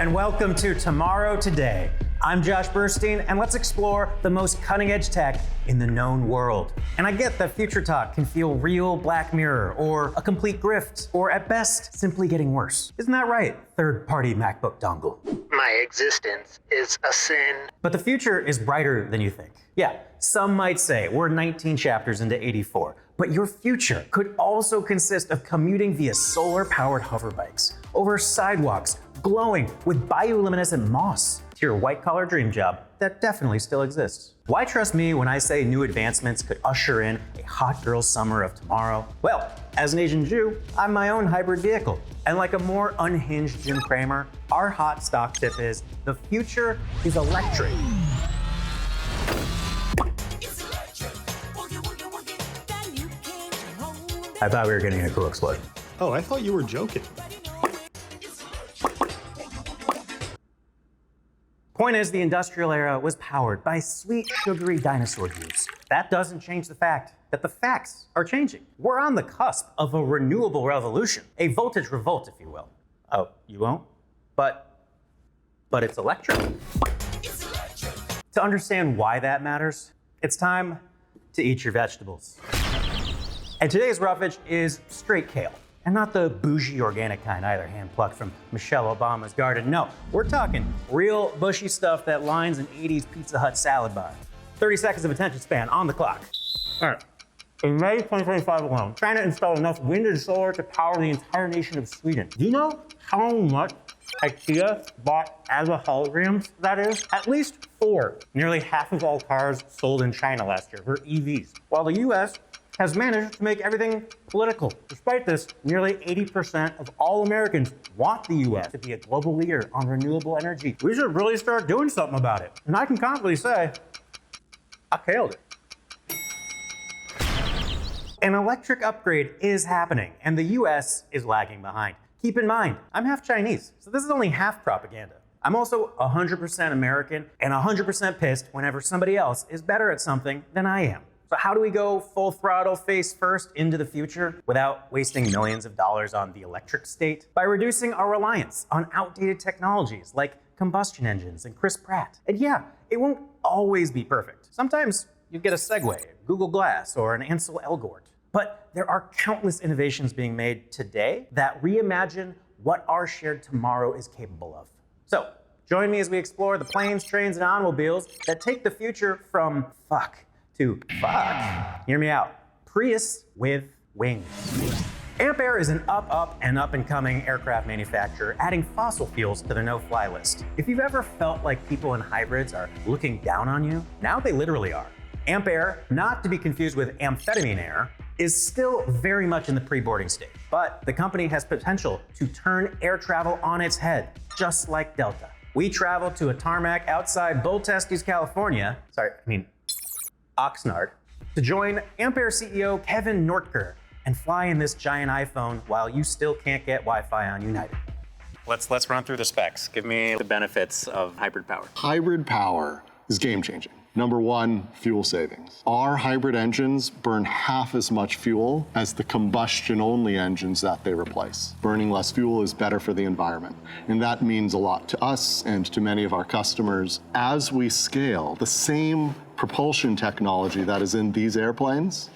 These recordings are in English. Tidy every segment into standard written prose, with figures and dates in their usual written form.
and welcome to Tomorrow Today. I'm Josh Burstein, and let's explore the most cutting-edge tech in the known world. And I get that future talk can feel real Black Mirror, or a complete grift, or at best, simply getting worse. Isn't that right, third-party MacBook dongle? My existence is a sin. But the future is brighter than you think. Yeah, some might say we're 19 chapters into 84, but your future could also consist of commuting via solar-powered hoverbikes, over sidewalks glowing with bioluminescent moss, to your white-collar dream job that definitely still exists. Why trust me when I say new advancements could usher in a hot girl summer of tomorrow? Well, as an Asian Jew, I'm my own hybrid vehicle. And like a more unhinged Jim Cramer, our hot stock tip is, the future is electric. I thought we were getting a cool explosion. Oh, I thought you were joking. Point is, the industrial era was powered by sweet, sugary dinosaur juice. That doesn't change the fact that the facts are changing. We're on the cusp of a renewable revolution, a voltage revolt, if you will. Oh, you won't? But it's electric. To understand why that matters, it's time to eat your vegetables. And today's roughage is straight kale. And not the bougie organic kind either, hand-plucked from Michelle Obama's garden. No, we're talking real bushy stuff that lines an 80s Pizza Hut salad bar. 30 seconds of attention span on the clock. All right. In May 2025 alone, China installed enough wind and solar to power the entire nation of Sweden. Do you know how much IKEA bought as a holograms that is? At least 4. Nearly half of all cars sold in China last year were EVs, while the US has managed to make everything political. Despite this, nearly 80% of all Americans want the US to be a global leader on renewable energy. We should really start doing something about it. And I can confidently say, I killed it. An electric upgrade is happening, and the US is lagging behind. Keep in mind, I'm half Chinese, so this is only half propaganda. I'm also 100% American and 100% pissed whenever somebody else is better at something than I am. So how do we go full throttle face first into the future without wasting millions of dollars on the electric state? By reducing our reliance on outdated technologies like combustion engines and Chris Pratt. And yeah, it won't always be perfect. Sometimes you get a Segway, Google Glass, or an Ansel Elgort. But there are countless innovations being made today that reimagine what our shared tomorrow is capable of. So join me as we explore the planes, trains, and automobiles that take the future from fuck to fuck. Hear me out. Prius with wings. Ampere is an up, and coming aircraft manufacturer adding fossil fuels to their no-fly list. If you've ever felt like people in hybrids are looking down on you, now they literally are. Ampere, not to be confused with amphetamine air, is still very much in the pre-boarding state. But the company has potential to turn air travel on its head, just like Delta. We traveled to a tarmac outside Bull Testes, California. Oxnard, to join Ampere CEO Kevin Nortker and fly in this giant iPhone while you still can't get Wi-Fi on United. Let's run through the specs. Give me the benefits of hybrid power. Hybrid power is game-changing. Number one, fuel savings. Our hybrid engines burn half as much fuel as the combustion-only engines that they replace. Burning less fuel is better for the environment, and that means a lot to us and to many of our customers. As we scale, the same propulsion technology that is in these airplanes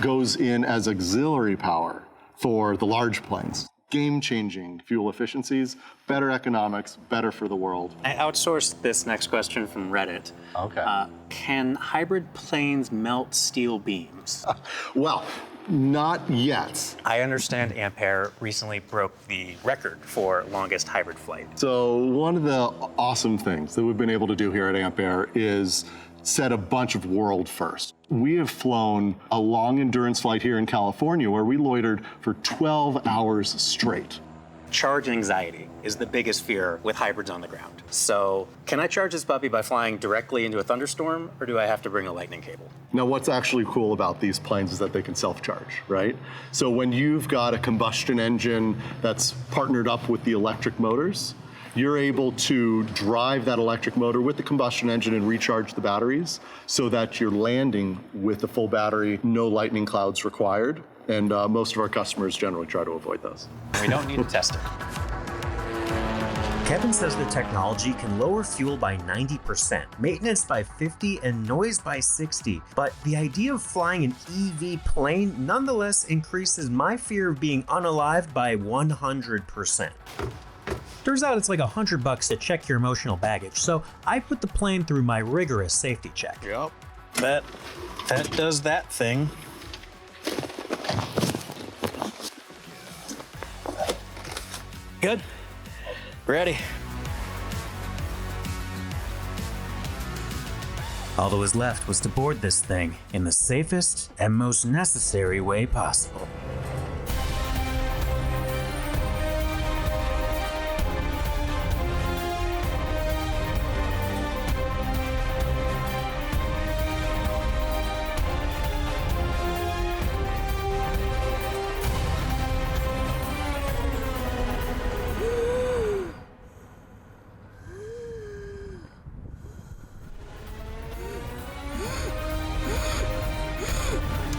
goes in as auxiliary power for the large planes. Game-changing fuel efficiencies, better economics, better for the world. I outsourced this next question from Reddit. Okay. Can hybrid planes melt steel beams? Well, not yet. I understand Ampere recently broke the record for longest hybrid flight. So one of the awesome things that we've been able to do here at Ampere is set a bunch of world firsts. We have flown a long endurance flight here in California where we loitered for 12 hours straight. Charge anxiety is the biggest fear with hybrids on the ground. So can I charge this puppy by flying directly into a thunderstorm, or do I have to bring a lightning cable? Now, what's actually cool about these planes is that they can self-charge, right? So when you've got a combustion engine that's partnered up with the electric motors, you're able to drive that electric motor with the combustion engine and recharge the batteries so that you're landing with the full battery, no lightning clouds required. And most of our customers generally try to avoid those. We don't need to test it. Kevin says the technology can lower fuel by 90%, maintenance by 50%, and noise by 60%. But the idea of flying an EV plane nonetheless increases my fear of being unalived by 100%. Turns out it's like $100 to check your emotional baggage, so I put the plane through my rigorous safety check. Yep, that does that thing. Good. Ready. All that was left was to board this thing in the safest and most necessary way possible.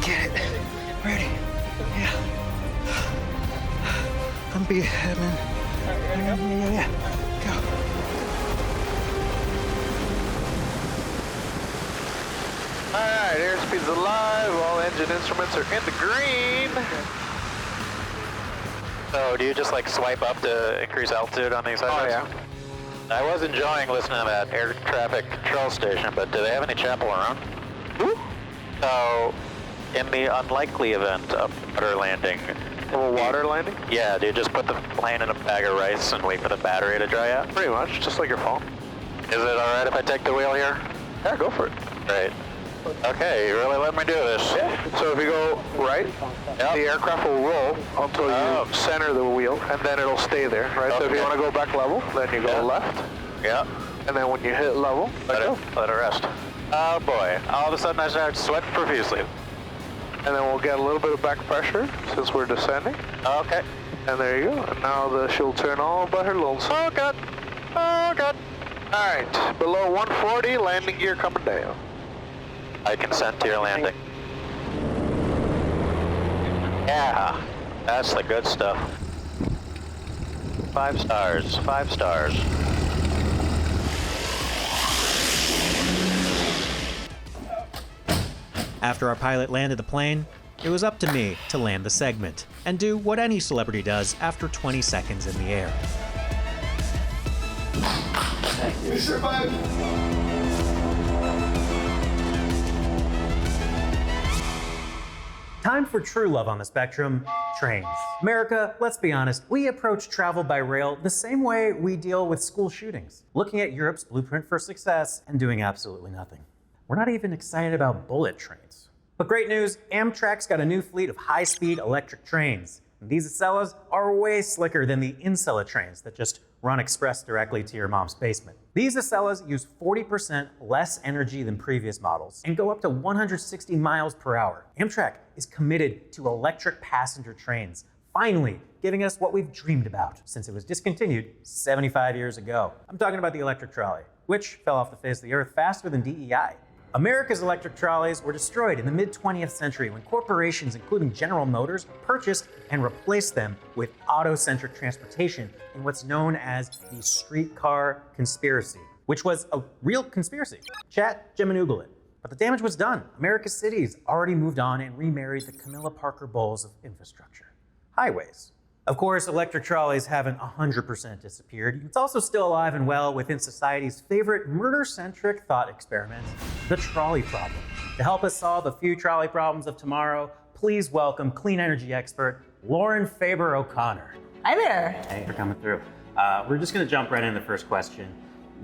Get it. Ready. Yeah. I'm beat, Edmund. Yeah. Go. Alright, airspeed's alive. All engine instruments are in the green. So do you just like swipe up to increase altitude on these highways? Oh, yeah. I was enjoying listening to that air traffic control station, but do they have any chapel around? So, in the unlikely event of water landing, A water landing? yeah, do you just put the plane in a bag of rice and wait for the battery to dry out? Pretty much, just like your phone. Is it alright if I take the wheel here? Yeah, go for it. Great. Okay, you really let me do this. Yeah. So if you go right, Yep. the aircraft will roll until Oh. you center the wheel, and then it'll stay there, right? So if you Okay. want to go back level, then you go Yeah. left, Yeah, and then when you hit level, let go. it rest. Oh boy, all of a sudden I start sweating profusely. And then we'll get a little bit of back pressure since we're descending. Okay. And there you go. And now she'll turn all but her lonesome. Oh god. Oh god. All right, below 140, landing gear coming down. I consent to your landing. Yeah, that's the good stuff. 5 stars, 5 stars. After our pilot landed the plane, it was up to me to land the segment and do what any celebrity does after 20 seconds in the air. We survived. Time for true love on the spectrum, trains. America, let's be honest, we approach travel by rail the same way we deal with school shootings, looking at Europe's blueprint for success and doing absolutely nothing. We're not even excited about bullet trains. But great news, Amtrak's got a new fleet of high-speed electric trains. And these Acellas are way slicker than the Incella trains that just run express directly to your mom's basement. These Acellas use 40% less energy than previous models and go up to 160 miles per hour. Amtrak is committed to electric passenger trains, finally giving us what we've dreamed about since it was discontinued 75 years ago. I'm talking about the electric trolley, which fell off the face of the earth faster than DEI. America's electric trolleys were destroyed in the mid-20th century when corporations, including General Motors, purchased and replaced them with auto-centric transportation in what's known as the streetcar conspiracy, which was a real conspiracy. Chat, Jim, and Google it. But the damage was done. America's cities already moved on and remarried the Camilla Parker Bowles of infrastructure. Highways. Of course, electric trolleys haven't 100% disappeared. It's also still alive and well within society's favorite murder-centric thought experiment, the trolley problem. To help us solve a few trolley problems of tomorrow, please welcome clean energy expert Lauren Faber O'Connor. Hi there. Thanks for coming through. We're just gonna jump right into the first question.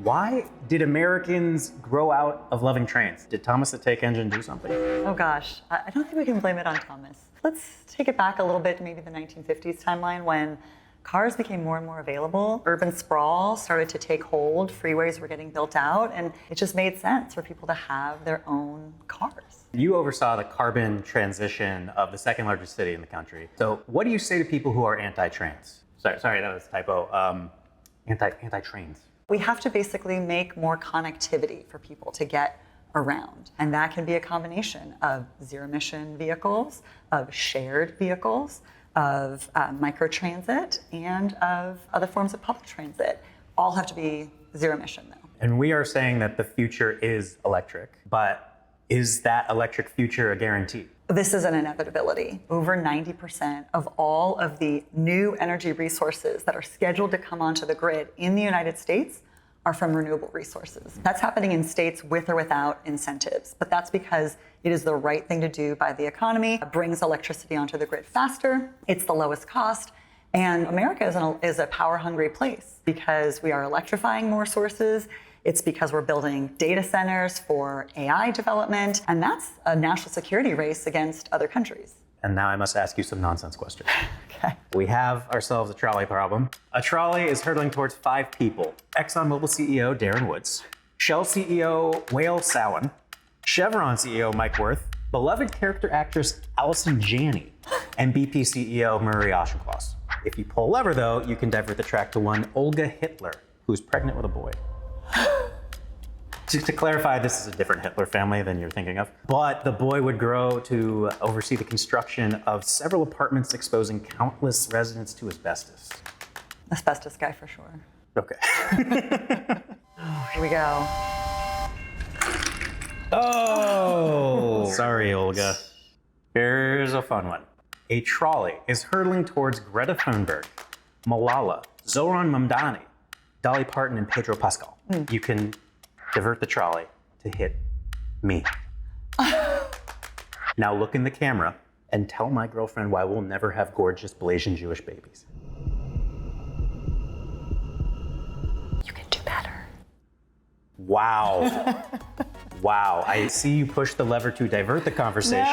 Why did Americans grow out of loving trains? Did Thomas the Tank Engine do something? Oh gosh, I don't think we can blame it on Thomas. Let's take it back a little bit, maybe the 1950s timeline when cars became more and more available. Urban sprawl started to take hold, freeways were getting built out, and it just made sense for people to have their own cars. You oversaw the carbon transition of the second largest city in the country. So what do you say to people who are anti-trans? Sorry, that was a typo. Anti-trains. We have to basically make more connectivity for people to get around. And that can be a combination of zero-emission vehicles, of shared vehicles, of microtransit, and of other forms of public transit. all have to be zero emission though. And we are saying that the future is electric, but is that electric future a guarantee? This is an inevitability. Over 90% of all of the new energy resources that are scheduled to come onto the grid in the United States are from renewable resources. That's happening in states with or without incentives, but that's because it is the right thing to do by the economy. It brings electricity onto the grid faster, it's the lowest cost, and America is a power-hungry place because we are electrifying more sources. It's because we're building data centers for AI development, and that's a national security race against other countries. And now I must ask you some nonsense questions. Okay. We have ourselves a trolley problem. A trolley is hurtling towards 5 people. ExxonMobil CEO Darren Woods, Shell CEO Whale Sowen, Chevron CEO Mike Wirth, beloved character actress Allison Janney, and BP CEO Murray Auchincloss. If you pull a lever, though, you can divert the track to one Olga Hitler, who's pregnant with a boy. To clarify, this is a different Hitler family than you're thinking of, but the boy would grow to oversee the construction of several apartments exposing countless residents to asbestos. Asbestos guy for sure. Okay. Here we go. Oh! Sorry, Olga. Here's a fun one. A trolley is hurtling towards Greta Thunberg, Malala, Zoran Mamdani, Dolly Parton, and Pedro Pascal. You can divert the trolley to hit me. Now look in the camera and tell my girlfriend why we'll never have gorgeous Blasian Jewish babies. You can do better. Wow. Wow. I see you push the lever to divert the conversation.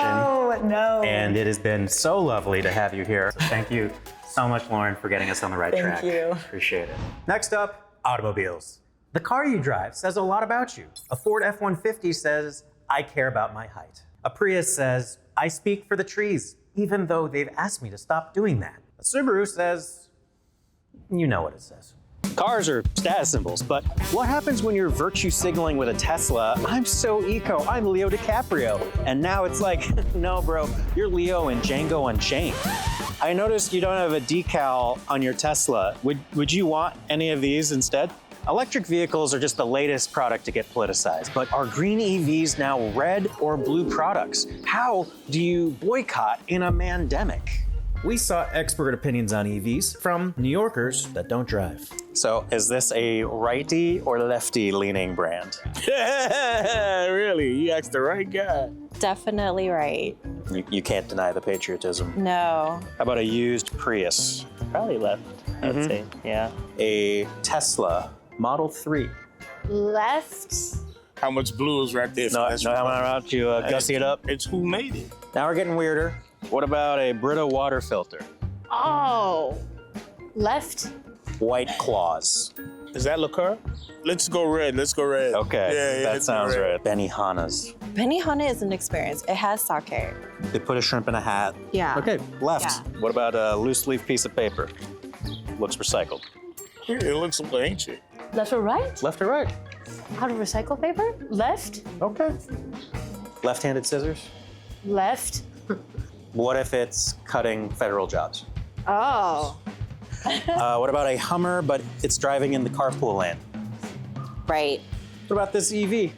No. And it has been so lovely to have you here. So thank you so much, Lauren, for getting us on the right track. Thank you. Appreciate it. Next up, automobiles. The car you drive says a lot about you. A Ford F-150 says, I care about my height. A Prius says, I speak for the trees, even though they've asked me to stop doing that. A Subaru says, you know what it says. Cars are status symbols, but what happens when you're virtue signaling with a Tesla? I'm so eco, I'm Leo DiCaprio. And now it's like, no bro, you're Leo in Django Unchained. I noticed you don't have a decal on your Tesla. Would you want any of these instead? Electric vehicles are just the latest product to get politicized, but are green EVs now red or blue products? How do you boycott in a mandemic? We saw expert opinions on EVs from New Yorkers that don't drive. So is this a righty or lefty leaning brand? Yeah, really, you asked the right guy. Definitely right. You can't deny the patriotism. No. How about a used Prius? Probably left, I would say, yeah. A Tesla Model 3. Left. How much blue is right there? No, how about you gussy it up? It's who made it. Now we're getting weirder. What about a Brita water filter? Oh. Left. White Claws. Is that liqueur? Let's go red. Let's go red. Okay, Yeah, that sounds right. Benihana's. Benihana is an experience. It has sake. They put a shrimp in a hat. Yeah. Okay, left. Yeah. What about a loose leaf piece of paper? Looks recycled. It looks ancient. Left or right? Left or right? How to recycle paper? Left. Okay. Left-handed scissors? Left. What if it's cutting federal jobs? Oh. What about a Hummer, but it's driving in the carpool lane? Right. What about this EV?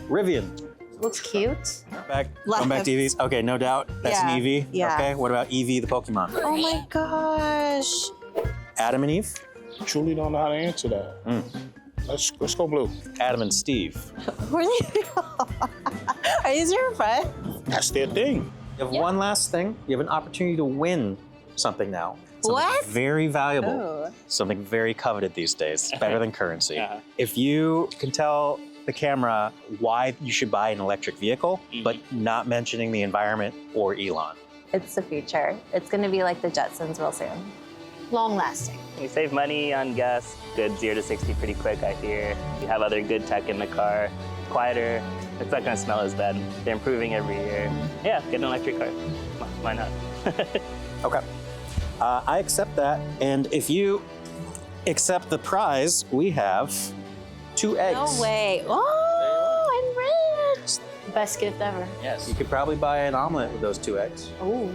Rivian. Looks cute. Going back to EVs. Okay, no doubt. That's an EV. Yeah. Okay, what about EV, the Pokemon? Oh my gosh. Adam and Eve? Truly don't know how to answer that. Let's go blue. Adam and Steve. Really? Are these your friends? That's their thing. You have one last thing. You have an opportunity to win something now. Something What? very valuable. Oh. Something very coveted these days. It's better than currency. If you can tell the camera why you should buy an electric vehicle, but not mentioning the environment or Elon. It's the future. It's going to be like the Jetsons real soon. Long lasting. You save money on gas, good 0 to 60 pretty quick, I hear. You have other good tech in the car, quieter. It's not gonna smell as bad. They're improving every year. Yeah, get an electric car. Why not? Okay. I accept that. And if you accept the prize, we have 2 eggs. No way. Oh, I'm rich. Best gift ever. Yes. You could probably buy an omelet with those 2 eggs. Oh.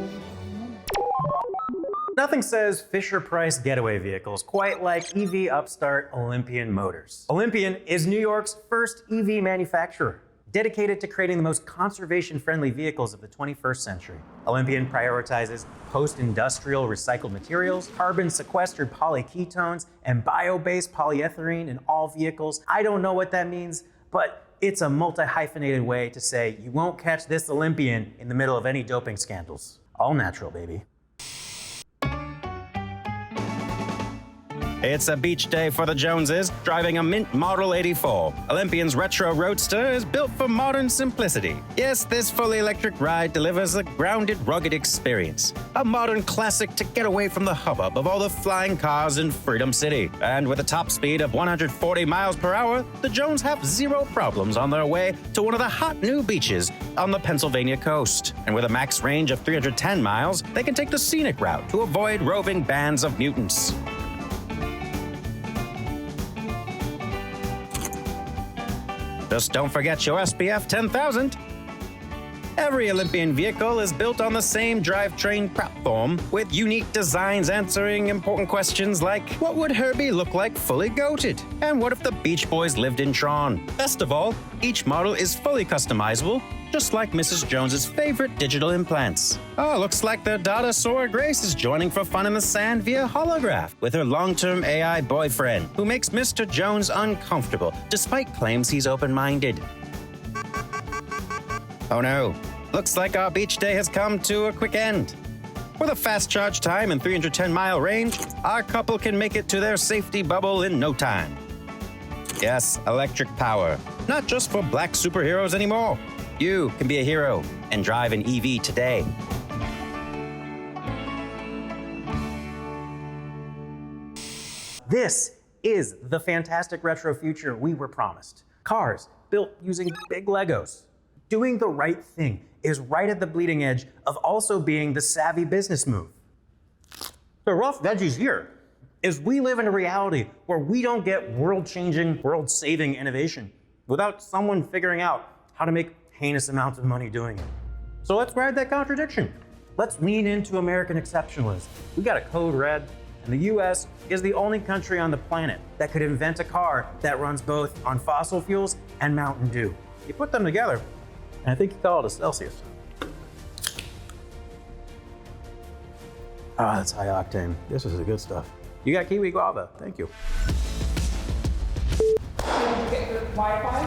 Nothing says Fisher-Price getaway vehicles quite like EV upstart Olympian Motors. Olympian is New York's first EV manufacturer, dedicated to creating the most conservation-friendly vehicles of the 21st century. Olympian prioritizes post-industrial recycled materials, carbon-sequestered polyketones, and bio-based polyethylene in all vehicles. I don't know what that means, but it's a multi-hyphenated way to say you won't catch this Olympian in the middle of any doping scandals. All natural, baby. It's a beach day for the Joneses, driving a Mint Model 84. Olympian's retro roadster is built for modern simplicity. Yes, this fully electric ride delivers a grounded, rugged experience. A modern classic to get away from the hubbub of all the flying cars in Freedom City. And with a top speed of 140 miles per hour, the Jones have zero problems on their way to one of the hot new beaches on the Pennsylvania coast. And with a max range of 310 miles, they can take the scenic route to avoid roving bands of mutants. Just don't forget your SPF 10,000. Every Olympian vehicle is built on the same drivetrain platform, with unique designs answering important questions like, what would Herbie look like fully goated? And what if the Beach Boys lived in Tron? Best of all, each model is fully customizable, just like Mrs. Jones's favorite digital implants. Oh, looks like their daughter Sora Grace is joining for fun in the sand via holograph with her long-term AI boyfriend, who makes Mr. Jones uncomfortable, despite claims he's open-minded. Oh no, looks like our beach day has come to a quick end. With a fast charge time and 310-mile range, our couple can make it to their safety bubble in no time. Yes, electric power, not just for black superheroes anymore. You can be a hero and drive an EV today. This is the fantastic retro future we were promised. Cars built using big Legos. Doing the right thing is right at the bleeding edge of also being the savvy business move. The rough veggies here is we live in a reality where we don't get world-changing, world-saving innovation without someone figuring out how to make heinous amounts of money doing it. So let's ride that contradiction. Let's lean into American exceptionalism. We got a code red, and the US is the only country on the planet that could invent a car that runs both on fossil fuels and Mountain Dew. You put them together, and I think you call it a Celsius. Ah, that's high octane. This is the good stuff. You got kiwi guava, thank you. Did you get your Wi-Fi?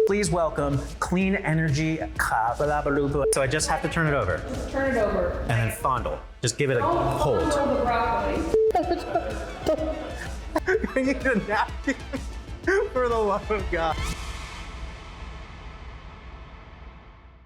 Please welcome Clean Energy. So I just have to turn it over. Just turn it over. And then fondle. Just give it a hold. The broccoli. I need a napkin. For the love of God.